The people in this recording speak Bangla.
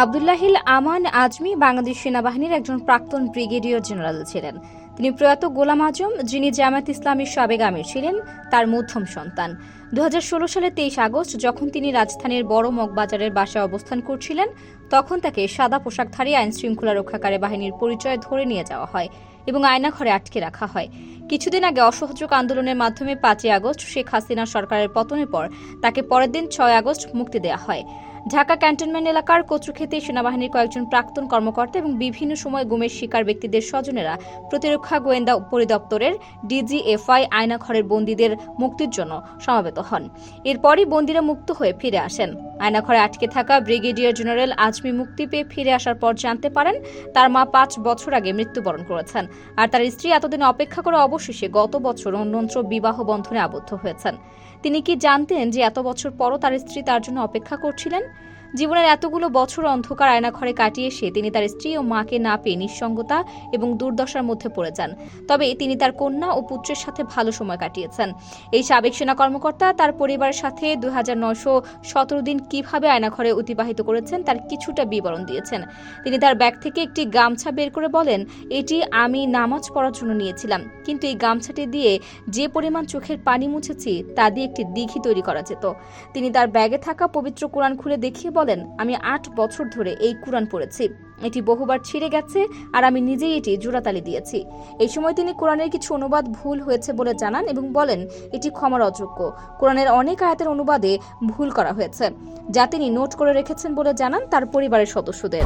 আব্দুল্লাহিল আমান আজমি বাংলাদেশ সেনাবাহিনীর একজন প্রাক্তন ব্রিগেডিয়ার জেনারেল ছিলেন। তিনি প্রয়াত গোলাম আজম, যিনি জামায়াত ইসলামীর সাবেক আমির ছিলেন, তার মধ্যম সন্তান। 2016 সালের 23 আগস্ট যখন তিনি রাজধানীর বড় মগবাজারের বাসায় অবস্থান করছিলেন, তখন তাকে সাদা পোশাকধারী আইন শৃঙ্খলা রক্ষাকারী বাহিনীর পরিচয় ধরে নিয়ে যাওয়া হয় এবং আয়নাঘরে আটকে রাখা হয়। কিছুদিন আগে অসহযোগ আন্দোলনের মাধ্যমে 5 আগস্ট শেখ হাসিনা সরকারের পতনের পর তাকে পরের দিন 6 আগস্ট মুক্তি দেওয়া হয়। ঢাকা ক্যান্টনমেন্ট এলাকার কচুক্ষেতে সেনাবাহিনীর কয়েকজন প্রাক্তন কর্মকর্তা এবং বিভিন্ন সময় গুমের শিকার ব্যক্তিদের স্বজনেরা প্রতিরক্ষা গোয়েন্দা পরিদপ্তরের ডিজিএফআই আয়নাঘরের বন্দীদের মুক্তির জন্য সমবেত হন। এরপরই বন্দীরা মুক্ত হয়ে ফিরে আসেন। আয়নাঘরে আটকে থাকা ব্রিগেডিয়ার জেনারেল আজমি মুক্তি পেয়ে ফিরে আসার পর জানতে পারেন তার মা 5 বছর আগে মৃত্যুবরণ করেছেন, আর তার স্ত্রী এতদিন অপেক্ষা করে অবশেষে গত বছর অন্যত্র বিবাহ বন্ধনে আবদ্ধ হয়েছেন। তিনি কি জানতেন যে এত বছর পরও তার স্ত্রী তার জন্য অপেক্ষা করছিলেন? জীবনের এতগুলো বছর অন্ধকার আয়নাঘরে কাটিয়ে এসে তিনি তার স্ত্রী ও মাকে না পেয়ে নিঃসঙ্গতা এবং দুর্দশার মধ্যে পড়ে যান। তবে তিনি তার কন্যা ও পুত্রের সাথে ভালো সময় কাটিয়েছেন। এই সাবেক সেনা কর্মকর্তা তার পরিবারের সাথে 2917 দিন কিভাবে আয়নাঘরে অতিবাহিত করেছেন তার কিছুটা বিবরণ দিয়েছেন। তিনি তার ব্যাগ থেকে একটি গামছা বের করে বলেন, এটি আমি নামাজ পড়ার জন্য নিয়েছিলাম, কিন্তু এই গামছাটি দিয়ে যে পরিমাণ চোখের পানি মুছেছি তা দিয়ে একটি দিঘি তৈরি করা যেত। তিনি তার ব্যাগে থাকা পবিত্র কোরআন খুলে দেখিয়ে বলেন, আমি 8 বছর ধরে এই কোরআন পড়েছি। এটি বহুবার ছিঁড়ে গেছে আর আমি নিজেই এটি জোড়াতালি দিয়েছি। এই সময় তিনি কোরআনের কিছু অনুবাদ ভুল হয়েছে বলে জানান এবং বলেন এটি ক্ষমার অযোগ্য। কোরআনের অনেক আয়াতের অনুবাদে ভুল করা হয়েছে, যা তিনি নোট করে রেখেছেন বলে জানান তার পরিবারের সদস্যদের।